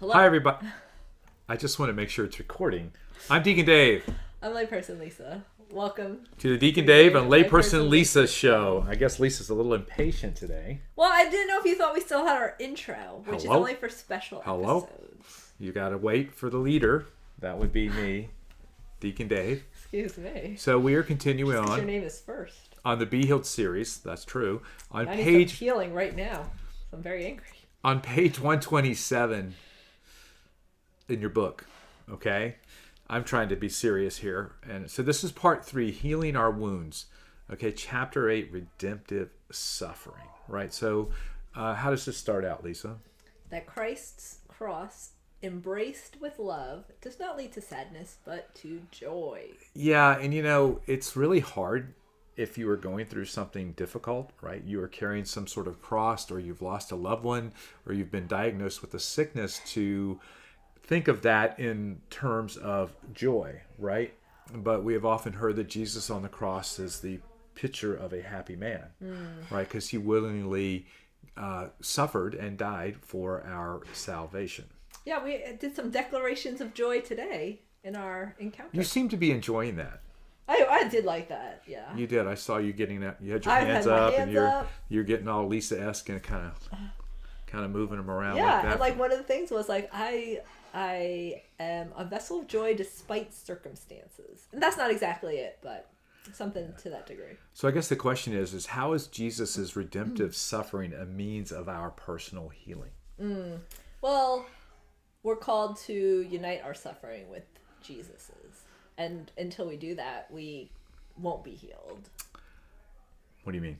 Hello. Hi, everybody. I just want to make sure it's recording. I'm Deacon Dave. I'm layperson Lisa. Welcome To the Deacon Dave and Layperson Layperson Lisa Lisa show. I guess Lisa's a little impatient today. Well, I didn't know if you thought we still had our intro, which Hello? is only for special Hello? episodes. You got to wait for the leader. That would be me, Deacon Dave. Excuse me. So we are continuing Your on name is first. the Be Healed series. That's true. On I need page some healing right now. So I'm very angry. on page 127 in your book, okay? I'm trying to be serious here. And so this is part 3, Healing Our Wounds. Okay, chapter 8, Redemptive Suffering, right? So how does this start out, Lisa? That Christ's cross, embraced with love, does not lead to sadness, but to joy. Yeah, and you know, it's really hard if you are going through something difficult, right? You are carrying some sort of cross, or you've lost a loved one, or you've been diagnosed with a sickness, to think of that in terms of joy, right? But we have often heard that Jesus on the cross is the picture of a happy man, right? Because he willingly suffered and died for our salvation. Yeah, we did some declarations of joy today in our encounter. You seem to be enjoying that. I did like that, yeah. You did. I saw you getting that. You had your I hands had my up, hands and up. you're getting all Lisa-esque and kind of moving them around Yeah, like that. and like one of the things was like I am a vessel of joy despite circumstances, and that's not exactly it, but something to that degree. So I guess the question is how is Jesus's redemptive suffering a means of our personal healing? Well, we're called to unite our suffering with Jesus's, and until we do that, we won't be healed. What do you mean?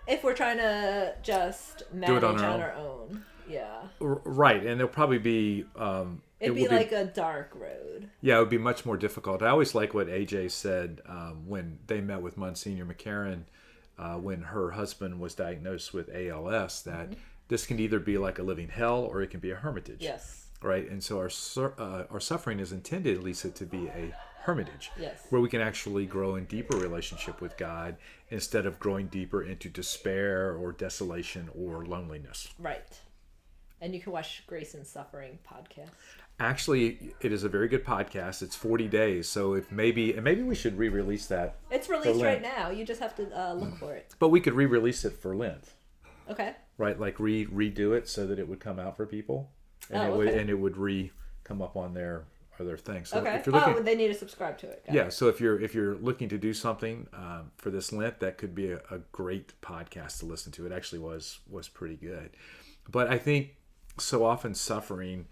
If we're trying to just manage it on on our our own, yeah, Right, and there'll probably be it'd be will like a dark road. yeah, it would be much more difficult. I always like what AJ said when they met with Monsignor McCarran when her husband was diagnosed with ALS, that this can either be like a living hell or it can be a hermitage. Yes. Right, and so our suffering is intended, Lisa, to be a hermitage, Yes. where we can actually grow in deeper relationship with God instead of growing deeper into despair or desolation or loneliness. Right. And you can watch Grace and Suffering podcast. Actually, it is a very good podcast. It's 40 days, so if maybe we should re-release that. It's released Lent. right now. You just have to look for it. But we could re-release it for Lent, Okay. right? Like redo it so that it would come out for people, and okay. it would come up on their thing. So Okay. if you're looking, They need to subscribe to it. Got yeah. it. So if you're looking to do something for this Lent, that could be a great podcast to listen to. It actually was pretty good, but I think so often suffering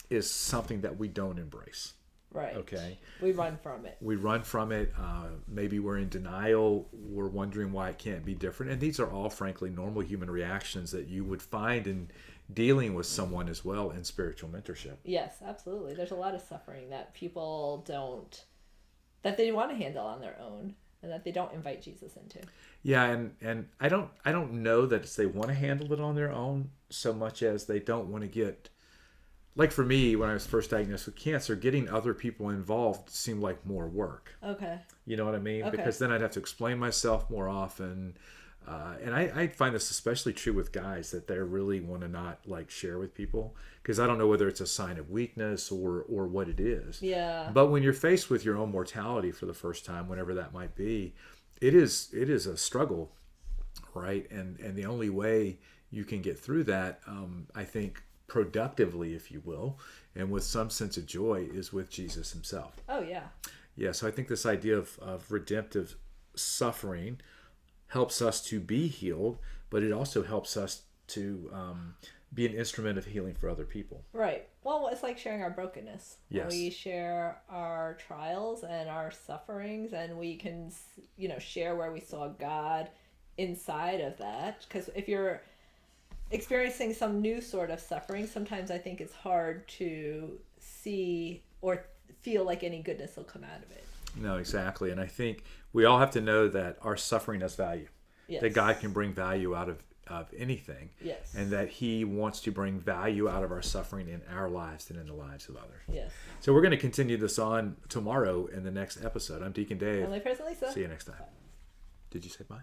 is something that we don't embrace. Right. Okay. We run from it. We run from it. Maybe we're in denial. We're wondering why it can't be different. And these are all, frankly, normal human reactions that you would find in dealing with someone as well in spiritual mentorship. Yes, absolutely. There's a lot of suffering that people that they want to handle on their own, and that they don't invite Jesus into. Yeah, and I don't know that it's they want to handle it on their own so much as they don't want to get, like for me, when I was first diagnosed with cancer, getting other people involved seemed like more work. Okay. You know what I mean? Okay. Because then I'd have to explain myself more often. And I find this especially true with guys, that they really want to not like share with people, because I don't know whether it's a sign of weakness or what it is. Yeah. But when you're faced with your own mortality for the first time, whenever that might be, it is a struggle, right? And the only way you can get through that, I think, productively, if you will, and with some sense of joy, is with Jesus himself. Oh, yeah. Yeah, so I think this idea of redemptive suffering helps us to be healed, but it also helps us to be an instrument of healing for other people. Right. Well, it's like sharing our brokenness. Yes. We share our trials and our sufferings, and we can, share where we saw God inside of that. Because if you're experiencing some new sort of suffering, sometimes I think it's hard to see or feel like any goodness will come out of it. No, exactly. And I think we all have to know that our suffering has value. Yes. That God can bring value out of anything. Yes. And that he wants to bring value out of our suffering in our lives and in the lives of others. Yes. So we're going to continue this on tomorrow in the next episode. I'm Deacon Dave. I'm Layperson Lisa. See you next time. Did you say bye?